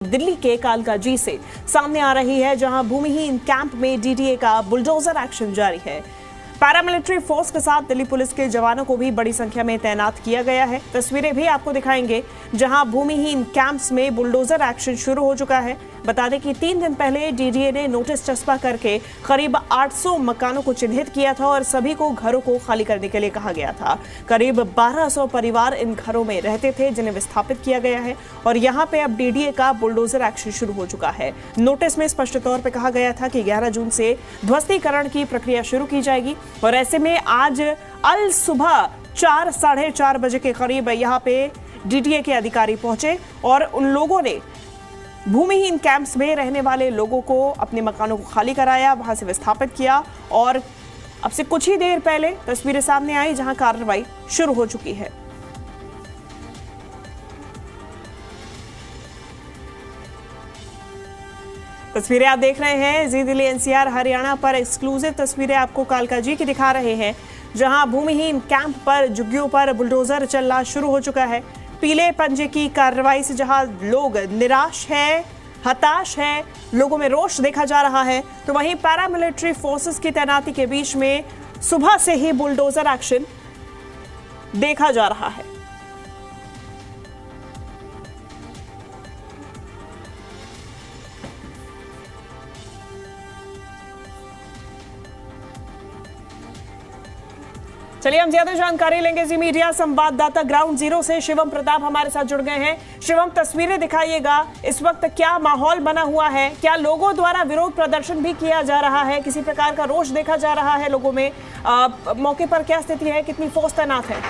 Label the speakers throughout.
Speaker 1: दिल्ली के कालकाजी से सामने आ रही है, जहां भूमिहीन कैंप में डीडीए का बुलडोजर एक्शन जारी है। पैरामिलिट्री फोर्स के साथ दिल्ली पुलिस के जवानों को भी बड़ी संख्या में तैनात किया गया है। तस्वीरें भी आपको दिखाएंगे, जहां भूमिहीन कैंप्स में बुलडोजर एक्शन शुरू हो चुका है। बता दें कि 3 दिन पहले डीडीए ने नोटिस चस्पा करके करीब 800 मकानों को चिन्हित किया था और सभी को घरों को खाली करने के लिए कहा गया था। करीब 1200 परिवार इन घरों में रहते थे, जिन्हें विस्थापित किया गया है और यहाँ पे अब डीडीए का बुलडोजर एक्शन शुरू हो चुका है। नोटिस में स्पष्ट तौर पर कहा गया था कि 11 जून से ध्वस्तीकरण की प्रक्रिया शुरू की जाएगी और ऐसे में आज अल सुबह 4 साढ़े 4 बजे के करीब यहाँ पे डीडीए के अधिकारी पहुंचे और उन लोगों ने भूमिहीन कैंप्स में रहने वाले लोगों को अपने मकानों को खाली कराया, वहां से विस्थापित किया और अब से कुछ ही देर पहले तस्वीरें सामने आई जहां कार्रवाई शुरू हो चुकी है। तस्वीरें आप देख रहे हैं जी दिल्ली एनसीआर हरियाणा पर एक्सक्लूसिव तस्वीरें आपको कालकाजी की दिखा रहे हैं, जहां भूमिहीन कैंप पर झुग्गियों पर बुलडोजर चलना शुरू हो चुका है। पीले पंजे की कार्रवाई से जहां लोग निराश है, हताश है, लोगों में रोष देखा जा रहा है, तो वहीं पैरामिलिट्री फोर्सेस की तैनाती के बीच में सुबह से ही बुलडोजर एक्शन देखा जा रहा है। चलिए हम ज्यादा जानकारी लेंगे। जी मीडिया संवाददाता ग्राउंड जीरो से शिवम प्रताप हमारे साथ जुड़ गए हैं। शिवम, तस्वीरें दिखाइएगा, इस वक्त क्या माहौल बना हुआ है? क्या लोगों द्वारा विरोध प्रदर्शन भी किया जा रहा है? किसी प्रकार का रोष देखा जा रहा है लोगों में? मौके पर क्या स्थिति है? कितनी फोर्स तैनात है?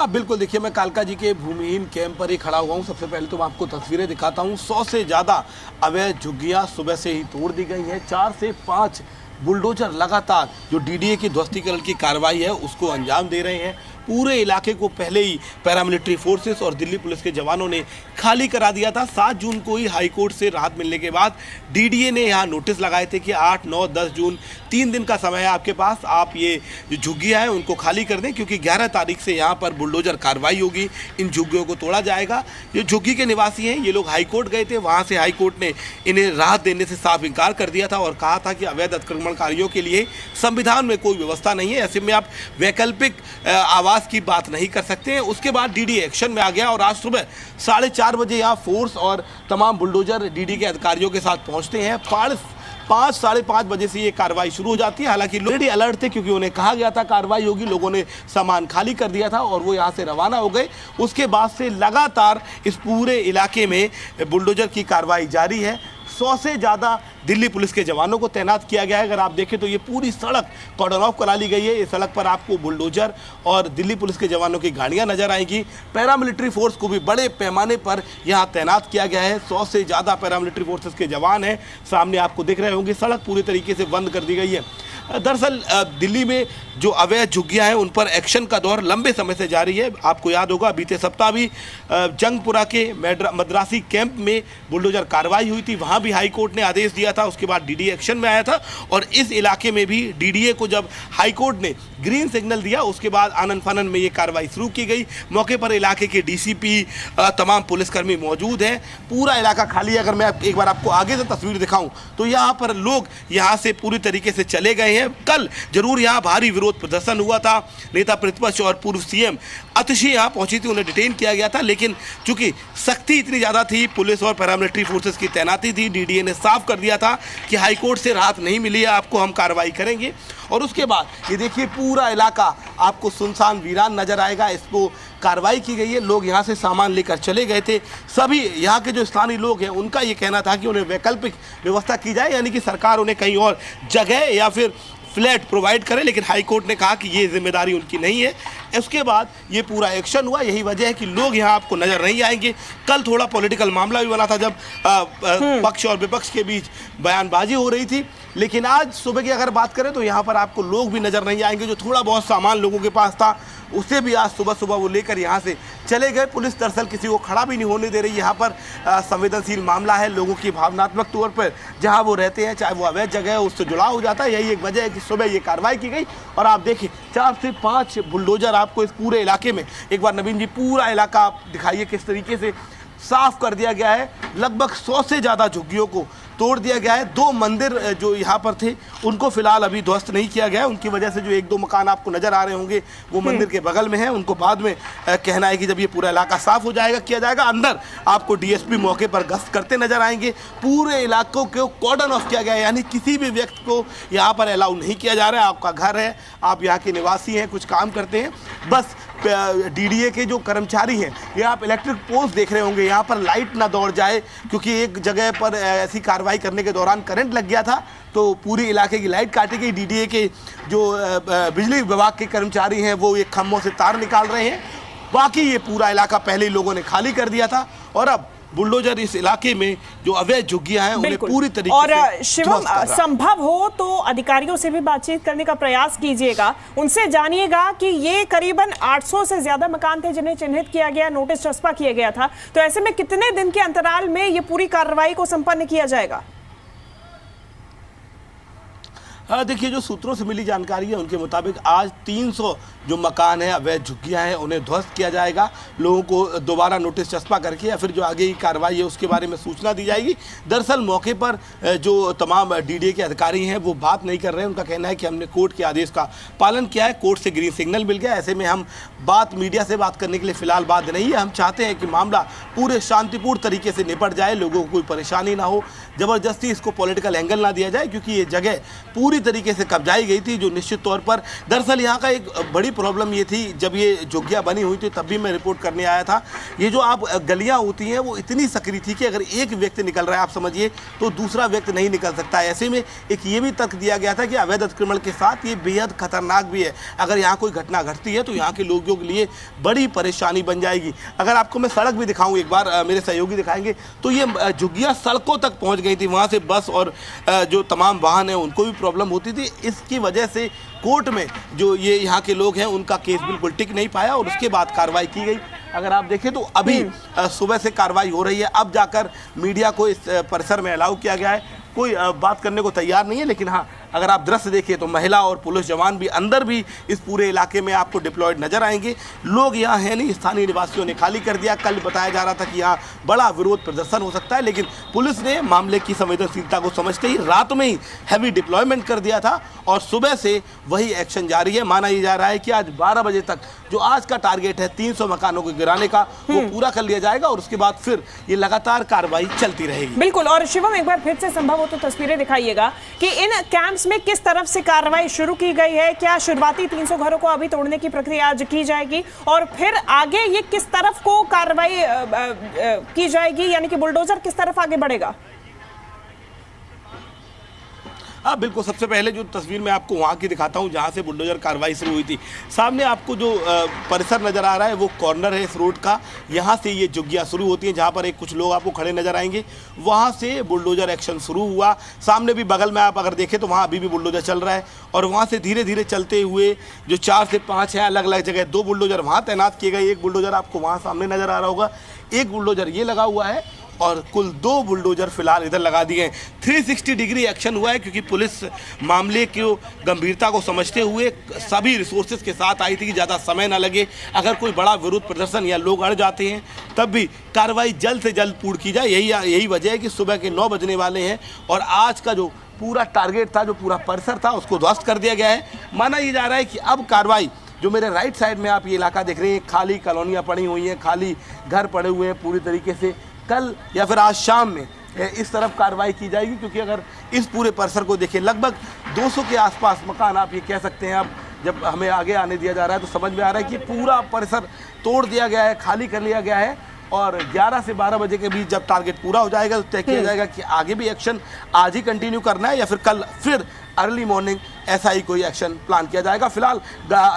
Speaker 2: बिल्कुल, देखिए मैं कालकाजी के भूमिहीन कैंप पर ही खड़ा हुआ हूँ। सबसे पहले तो मैं आपको तस्वीरें दिखाता हूँ। 100 से ज़्यादा अवैध झुग्गियाँ सुबह से ही तोड़ दी गई हैं। 4 से 5 बुलडोजर लगातार जो डीडीए की ध्वस्तीकरण की कार्रवाई है उसको अंजाम दे रहे हैं। पूरे इलाके को पहले ही पैरामिलिट्री फोर्सेस और दिल्ली पुलिस के जवानों ने खाली करा दिया था। 7 जून को ही हाईकोर्ट से राहत मिलने के बाद डीडीए ने यहाँ नोटिस लगाए थे कि 8, 9, 10 जून 3 दिन का समय है आपके पास, आप ये जो झुग्गियाँ हैं उनको खाली कर दें, क्योंकि 11 तारीख से यहाँ पर बुलडोजर कार्रवाई होगी, इन झुग्गियों को तोड़ा जाएगा। जो झुग्गी के निवासी हैं ये लोग हाईकोर्ट गए थे, वहाँ से हाईकोर्ट ने इन्हें राहत देने से साफ इनकार कर दिया था और कहा था कि अवैध अतिक्रमणकारियों के लिए संविधान में कोई व्यवस्था नहीं है, ऐसे में आप वैकल्पिक आवास की बात नहीं कर सकते हैं। उसके बाद डीडीए एक्शन में आ गया और आज सुबह 4:30 बजे यहाँ फोर्स और तमाम बुलडोजर डीडीए के अधिकारियों के साथ पहुंचते हैं। 5 साढ़े 5 बजे से ये कार्रवाई शुरू हो जाती है। हालांकि लोग ऑलरेडी अलर्ट थे, क्योंकि उन्हें कहा गया था कार्रवाई होगी, लोगों ने सामान खाली कर दिया था और वो यहाँ से रवाना हो गए। उसके बाद से लगातार इस पूरे इलाके में बुलडोजर की कार्रवाई जारी है। 100 से ज़्यादा दिल्ली पुलिस के जवानों को तैनात किया गया है। अगर आप देखें तो ये पूरी सड़क कॉर्डन ऑफ करा ली गई है। इस सड़क पर आपको बुलडोजर और दिल्ली पुलिस के जवानों की गाड़ियां नजर आएंगी। पैरामिलिट्री फोर्स को भी बड़े पैमाने पर यहां तैनात किया गया है। 100 से ज़्यादा पैरामिलिट्री फोर्सेस के जवान हैं। सामने आपको दिख रहे होंगे, सड़क पूरी तरीके से बंद कर दी गई है। दरअसल दिल्ली में जो अवैध झुग्गियां हैं उन पर एक्शन का दौर लंबे समय से जारी है। आपको याद होगा बीते सप्ताह भी जंगपुरा के मद्रासी कैंप में बुलडोजर कार्रवाई हुई थी, वहां भी हाईकोर्ट ने आदेश दिया था। उसके बाद डीडीए एक्शन में आया था और इस इलाके में भी डीडीए को जब हाईकोर्ट ने ग्रीन सिग्नल दिया उसके बाद आनन फानन में ये कार्रवाई शुरू की गई। मौके पर इलाके के डीसीपी, तमाम पुलिसकर्मी मौजूद हैं। पूरा इलाका खाली है। अगर मैं एक बार आपको आगे से तस्वीर दिखाऊं तो यहाँ पर लोग यहाँ से पूरी तरीके से चले गए हैं। कल जरूर यहाँ भारी विरोध प्रदर्शन हुआ था। नेता प्रतिपक्ष और पूर्व सीएम अतिशी यहाँ पहुंची थी, उन्हें डिटेन किया गया था, लेकिन चूंकि सख्ती इतनी ज़्यादा थी, पुलिस और पैरामिलिट्री फोर्सेस की तैनाती थी, डीडीए ने साफ कर दिया था कि हाईकोर्ट से राहत नहीं मिली है, आपको हम कार्रवाई करेंगे। और उसके बाद ये देखिए पूरा इलाका आपको सुनसान वीरान नजर आएगा। इसको कार्रवाई की गई है, लोग यहाँ से सामान लेकर चले गए थे। सभी यहाँ के जो स्थानीय लोग हैं उनका ये कहना था कि उन्हें वैकल्पिक व्यवस्था की जाए, यानी कि सरकार उन्हें कहीं और जगह या फिर फ्लैट प्रोवाइड करे, लेकिन हाईकोर्ट ने कहा कि ये जिम्मेदारी उनकी नहीं है। उसके बाद ये पूरा एक्शन हुआ। यही वजह है कि लोग यहाँ आपको नजर नहीं आएंगे। कल थोड़ा पॉलिटिकल मामला भी बना था जब पक्ष और विपक्ष के बीच बयानबाजी हो रही थी, लेकिन आज सुबह की अगर बात करें तो यहाँ पर आपको लोग भी नजर नहीं आएंगे। जो थोड़ा बहुत सामान लोगों के पास था उसे भी आज सुबह सुबह वो लेकर यहाँ से चले गए। पुलिस दरअसल किसी को खड़ा भी नहीं होने दे रही। यहाँ पर संवेदनशील मामला है, लोगों की भावनात्मक तौर पर जहाँ वो रहते हैं, चाहे वो अवैध जगह है, उससे जुड़ा हो जाता है। यही एक वजह है कि सुबह ये कार्रवाई की गई। और आप देखिए 4 से 5 बुलडोजर आपको इस पूरे इलाके में, एक बार नवीन जी पूरा इलाका आप दिखाइए किस तरीके से साफ कर दिया गया है। लगभग 100 से ज़्यादा झुग्गियों को तोड़ दिया गया है। 2 मंदिर जो यहाँ पर थे उनको फिलहाल अभी ध्वस्त नहीं किया गया है। उनकी वजह से जो 1-2 मकान आपको नजर आ रहे होंगे वो मंदिर के बगल में है, उनको बाद में कहना है कि जब ये पूरा इलाका साफ हो जाएगा किया जाएगा। अंदर आपको डीएसपी मौके पर गश्त करते नजर आएंगे। पूरे इलाकों को कॉर्डन ऑफ किया गया है, यानी किसी भी व्यक्ति को यहाँ पर अलाउ नहीं किया जा रहा है। आपका घर है, आप यहाँ के निवासी हैं, कुछ काम करते हैं, बस डीडीए के जो कर्मचारी हैं, ये आप इलेक्ट्रिक पोल्स देख रहे होंगे, यहाँ पर लाइट ना दौड़ जाए, क्योंकि एक जगह पर ऐसी कार्रवाई करने के दौरान करंट लग गया था तो पूरी इलाके की लाइट काटी गई। डीडीए के जो बिजली विभाग के कर्मचारी हैं वो एक खम्भों से तार निकाल रहे हैं। बाकी ये पूरा इलाका पहले ही लोगों ने खाली कर दिया था और अब बुलडोजर इस इलाके में जो अवैध झुग्गियां हैं उन्हें पूरी तरीके
Speaker 1: और
Speaker 2: से
Speaker 1: शिवम, संभव हो तो अधिकारियों से भी बातचीत करने का प्रयास कीजिएगा, उनसे जानिएगा कि ये करीबन 800 से ज्यादा मकान थे जिन्हें चिन्हित किया गया, नोटिस चस्पा किया गया था। तो ऐसे में कितने दिन के अंतराल में ये पूरी कार्रवाई को संपन्न किया जाएगा?
Speaker 2: देखिए, जो सूत्रों से मिली जानकारी है उनके मुताबिक आज 300 जो मकान है अवैध झुग्गियां हैं उन्हें ध्वस्त किया जाएगा। लोगों को दोबारा नोटिस चस्पा करके या फिर जो आगे की कार्रवाई है उसके बारे में सूचना दी जाएगी। दरअसल मौके पर जो तमाम डीडीए के अधिकारी हैं वो बात नहीं कर रहे हैं। उनका कहना है कि हमने कोर्ट के आदेश का पालन किया है, कोर्ट से ग्रीन सिग्नल मिल गया। ऐसे में हम मीडिया से बात करने के लिए फिलहाल बात नहीं है। हम चाहते हैं कि मामला पूरे शांतिपूर्ण तरीके से निपट जाए, लोगों को कोई परेशानी ना हो, ज़बरदस्ती इसको पॉलिटिकल एंगल ना दिया जाए, क्योंकि ये जगह पूरी तरीके से कब्जाई गई थी। जो निश्चित तौर पर दरअसल यहाँ का एक बड़ी प्रॉब्लम ये थी, जब ये झुग्गियाँ बनी हुई थी तब भी मैं रिपोर्ट करने आया था, ये जो आप गलियाँ होती हैं वो इतनी सकरी थी कि अगर एक व्यक्ति निकल रहा है आप समझिए तो दूसरा व्यक्ति नहीं निकल सकता है। ऐसे में एक ये भी तर्क दिया गया था कि अवैध अतिक्रमण के साथ ये बेहद खतरनाक भी है। अगर यहाँ कोई घटना घटती है तो यहाँ के लोगों के लिए बड़ी परेशानी बन जाएगी। अगर आपको मैं सड़क भी दिखाऊँ एक बार, मेरे सहयोगी दिखाएंगे, तो ये झुग्गियाँ सड़कों तक पहुँच गई थी। वहाँ से बस और जो तमाम वाहन हैं उनको भी प्रॉब्लम होती थी। इसकी वजह से कोर्ट में जो ये यहाँ के लोग हैं उनका केस बिल्कुल टिक नहीं पाया और उसके बाद कार्रवाई की गई। अगर आप देखें तो अभी सुबह से कार्रवाई हो रही है, अब जाकर मीडिया को इस परिसर में अलाउ किया गया है। कोई बात करने को तैयार नहीं है, लेकिन हाँ अगर आप दृश्य देखिए तो महिला और पुलिस जवान भी अंदर भी इस पूरे इलाके में आपको डिप्लॉयड नजर आएंगे। लोग यहाँ है नहीं, स्थानीय निवासियों ने खाली कर दिया। कल बताया जा रहा था कि यहाँ बड़ा विरोध प्रदर्शन हो सकता है, लेकिन पुलिस ने मामले की संवेदनशीलता को समझते ही रात में ही हैवी डिप्लॉयमेंट कर दिया था और सुबह से वही एक्शन जारी है। माना ही जा रहा है कि आज 12 बजे तक जो आज का टारगेट है 300 मकानों को गिराने का वो पूरा कर लिया जाएगा और उसके बाद फिर ये लगातार कार्रवाई चलती रहेगी।
Speaker 1: बिल्कुल। और शिवम, एक बार फिर से संभव हो तो तस्वीरें दिखाइएगा कि इन कैंप्स में किस तरफ से कार्रवाई शुरू की गई है। क्या शुरुआती 300 घरों को अभी तोड़ने की प्रक्रिया आज की जाएगी और फिर आगे ये किस तरफ को कार्रवाई की जाएगी, यानी कि बुलडोजर किस तरफ आगे बढ़ेगा?
Speaker 2: हाँ बिल्कुल, सबसे पहले जो तस्वीर मैं आपको वहाँ की दिखाता हूँ जहाँ से बुलडोजर कार्रवाई शुरू हुई थी। सामने आपको जो परिसर नज़र आ रहा है वो कॉर्नर है इस रोड का, यहाँ से ये झुग्गियाँ शुरू होती हैं जहाँ पर एक कुछ लोग आपको खड़े नज़र आएंगे, वहाँ से बुलडोजर एक्शन शुरू हुआ। सामने भी बगल में आप अगर देखें तो वहाँ अभी भी बुलडोजर चल रहा है और वहाँ से धीरे धीरे चलते हुए जो 4 से 5 हैं अलग अलग जगह 2 बुलडोजर वहाँ तैनात किए गए। एक बुलडोजर आपको वहाँ सामने नज़र आ रहा होगा, एक बुलडोजर ये लगा हुआ है और कुल 2 बुलडोजर फिलहाल इधर लगा दिए हैं। 360 डिग्री एक्शन हुआ है क्योंकि पुलिस मामले की गंभीरता को समझते हुए सभी रिसोर्सेज के साथ आई थी कि ज़्यादा समय ना लगे। अगर कोई बड़ा विरोध प्रदर्शन या लोग अड़ जाते हैं तब भी कार्रवाई जल्द से जल्द पूर्ण की जाए। यही वजह है कि सुबह के 9 बजने वाले हैं और आज का जो पूरा टारगेट था, जो पूरा परिसर था, उसको ध्वस्त कर दिया गया है। माना ये जा रहा है कि अब कार्रवाई जो मेरे राइट साइड में आप ये इलाका देख रहे हैं, खाली कॉलोनियाँ पड़ी हुई हैं, खाली घर पड़े हुए हैं, पूरी तरीके से कल या फिर आज शाम में इस तरफ कार्रवाई की जाएगी। क्योंकि अगर इस पूरे परिसर को देखें लगभग 200 के आसपास मकान आप ये कह सकते हैं। अब जब हमें आगे आने दिया जा रहा है तो समझ में आ रहा है कि पूरा परिसर तोड़ दिया गया है, खाली कर लिया गया है और 11 से 12 बजे के बीच जब टारगेट पूरा हो जाएगा तो तय किया जाएगा कि आगे भी एक्शन आज ही कंटिन्यू करना है या फिर कल फिर अर्ली मॉर्निंग ऐसा ही कोई एक्शन प्लान किया जाएगा। फिलहाल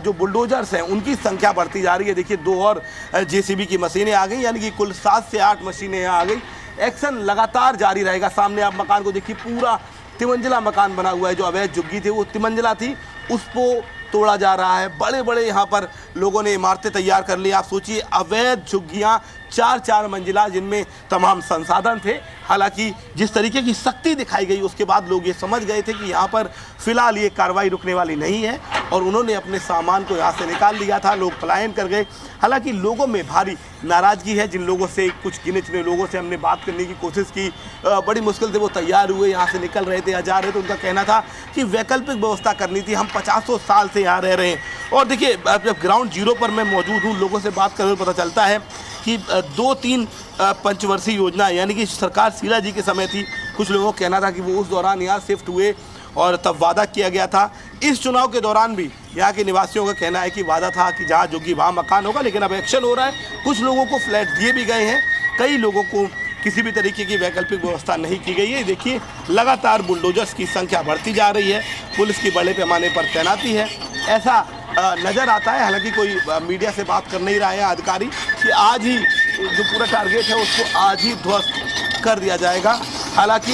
Speaker 2: जो बुलडोजर्स हैं उनकी संख्या बढ़ती जा रही है। देखिए 2 और जेसीबी की मशीनें आ गई, यानी कि कुल 7 से 8 मशीनें यहाँ आ गई। एक्शन लगातार जारी रहेगा। सामने आप मकान को देखिए, पूरा तिमंजिला मकान बना हुआ है। जो अवैध झुग्गी थी वो तिमंजिला थी, उसको तोड़ा जा रहा है। बड़े बड़े यहाँ पर लोगों ने इमारतें तैयार कर ली। आप सोचिए, अवैध झुग्गियाँ 4-4 मंजिला, जिनमें तमाम संसाधन थे। हालांकि जिस तरीके की सख्ती दिखाई गई उसके बाद लोग ये समझ गए थे कि यहाँ पर फिलहाल ये कार्रवाई रुकने वाली नहीं है और उन्होंने अपने सामान को यहाँ से निकाल लिया था। लोग पलायन कर गए। हालांकि लोगों में भारी नाराज़गी है। जिन लोगों से, कुछ गिने चुने लोगों से हमने बात करने की कोशिश की, बड़ी मुश्किल से वो तैयार हुए, यहाँ से निकल रहे थे या जा रहे थे। उनका कहना था कि वैकल्पिक व्यवस्था करनी थी, हम 50 साल से यहाँ रह रहे हैं। और देखिए, जब ग्राउंड जीरो पर मैं मौजूद हूँ, लोगों से बात करने पता चलता है कि 2-3 पंचवर्षीय योजना, यानी कि सरकार शीला जी के समय थी। कुछ लोगों का कहना था कि वो उस दौरान यहाँ शिफ्ट हुए और तब वादा किया गया था। इस चुनाव के दौरान भी यहाँ के निवासियों का कहना है कि वादा था कि जहाँ जोगी वहाँ मकान होगा, लेकिन अब एक्शन हो रहा है। कुछ लोगों को फ्लैट दिए भी गए हैं, कई लोगों को किसी भी तरीके की वैकल्पिक व्यवस्था नहीं की गई है। देखिए, लगातार बुलडोजर्स की संख्या बढ़ती जा रही है, पुलिस की बड़े पैमाने पर तैनाती है, ऐसा नज़र आता है। हालांकि कोई मीडिया से बात कर नहीं रहा है अधिकारी कि आज ही जो पूरा टारगेट है उसको आज ही ध्वस्त कर दिया जाएगा। हालांकि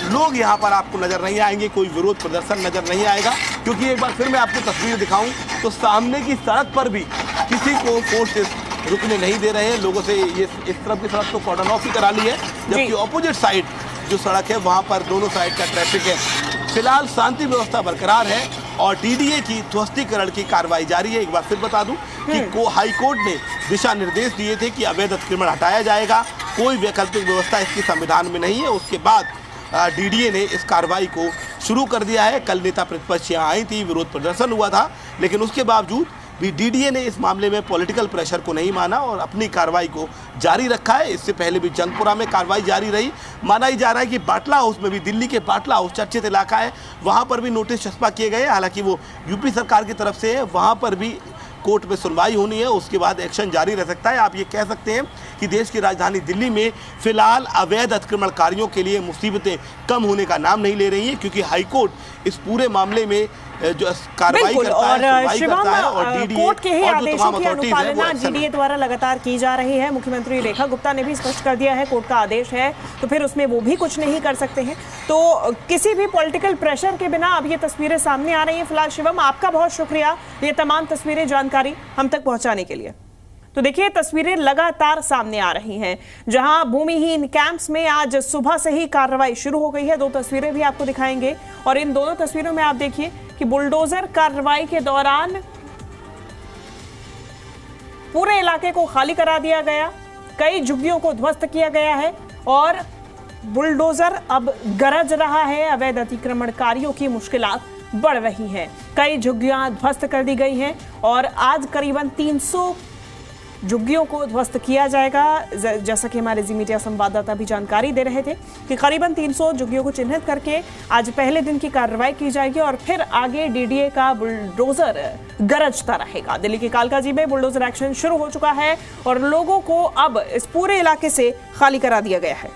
Speaker 2: लोग यहाँ पर आपको नज़र नहीं आएंगे, कोई विरोध प्रदर्शन नज़र नहीं आएगा, क्योंकि एक बार फिर मैं आपको तस्वीर दिखाऊं तो सामने की सड़क पर भी किसी को फोर्सेस रुकने नहीं दे रहे हैं। लोगों से ये इस तरफ की सड़क तो कॉर्डन ऑफ ही करा ली है, जबकि ऑपोजिट साइड जो सड़क है वहाँ पर दोनों साइड का ट्रैफिक है। फिलहाल शांति व्यवस्था बरकरार है और डीडीए की ध्वस्तीकरण की कार्रवाई जारी है। एक बार फिर बता दूं कि हाई कोर्ट ने दिशा निर्देश दिए थे कि अवैध अतिक्रमण हटाया जाएगा, कोई वैकल्पिक व्यवस्था इसकी संविधान में नहीं है। उसके बाद डीडीए ने इस कार्रवाई को शुरू कर दिया है। कल नेता प्रतिपक्ष यहाँ आई थी, विरोध प्रदर्शन हुआ था, लेकिन उसके बावजूद भी डीडीए ने इस मामले में पॉलिटिकल प्रेशर को नहीं माना और अपनी कार्रवाई को जारी रखा है। इससे पहले भी जंगपुरा में कार्रवाई जारी रही। माना ही जा रहा है कि बाटला हाउस में भी, दिल्ली के बाटला हाउस चर्चित इलाका है, वहाँ पर भी नोटिस चस्पा किए गए। हालांकि वो यूपी सरकार की तरफ से है, वहाँ पर भी कोर्ट में सुनवाई होनी है, उसके बाद एक्शन जारी रह सकता है। आप ये कह सकते हैं कि देश की राजधानी दिल्ली में फिलहाल अवैध अतिक्रमणकारियों के लिए मुसीबतें कम होने का नाम नहीं ले रही हैं, क्योंकि हाईकोर्ट इस पूरे मामले में जो कार्रवाई करता है और डीडीए
Speaker 1: कोर्ट के ही आदेशों की अनुपालना डीडीए द्वारा लगातार की जा रही है। मुख्यमंत्री रेखा गुप्ता ने भी स्पष्ट कर दिया है, कोर्ट का आदेश है तो फिर उसमें वो भी कुछ नहीं कर सकते हैं। तो किसी भी पॉलिटिकल प्रेशर के बिना अब ये तस्वीरें सामने आ रही हैं। फिलहाल शिवम, आपका बहुत शुक्रिया ये तमाम तस्वीरें, जानकारी हम तक पहुंचाने के लिए। तो देखिए, तस्वीरें लगातार सामने आ रही हैं, जहां भूमिहीन कैंप्स में आज सुबह से ही कार्रवाई शुरू हो गई है। 2 तस्वीरें भी आपको दिखाएंगे और इन दोनों तस्वीरों में आप देखिए कि बुलडोजर कार्रवाई के दौरान पूरे इलाके को खाली करा दिया गया, कई झुग्गियों को ध्वस्त किया गया है और बुलडोजर अब गरज रहा है। अवैध अतिक्रमणकारियों की मुश्किलात बढ़ रही हैं, कई झुग्गियां ध्वस्त कर दी गई हैं और आज करीबन 300 झुग्गियों को ध्वस्त किया जाएगा। जैसा कि हमारे जी मीडिया संवाददाता भी जानकारी दे रहे थे कि करीबन 300 झुग्गियों को चिन्हित करके आज पहले दिन की कार्रवाई की जाएगी और फिर आगे डीडीए का बुलडोजर गरजता रहेगा। दिल्ली के कालकाजी में बुलडोजर एक्शन शुरू हो चुका है और लोगों को अब इस पूरे इलाके से खाली करा दिया गया है।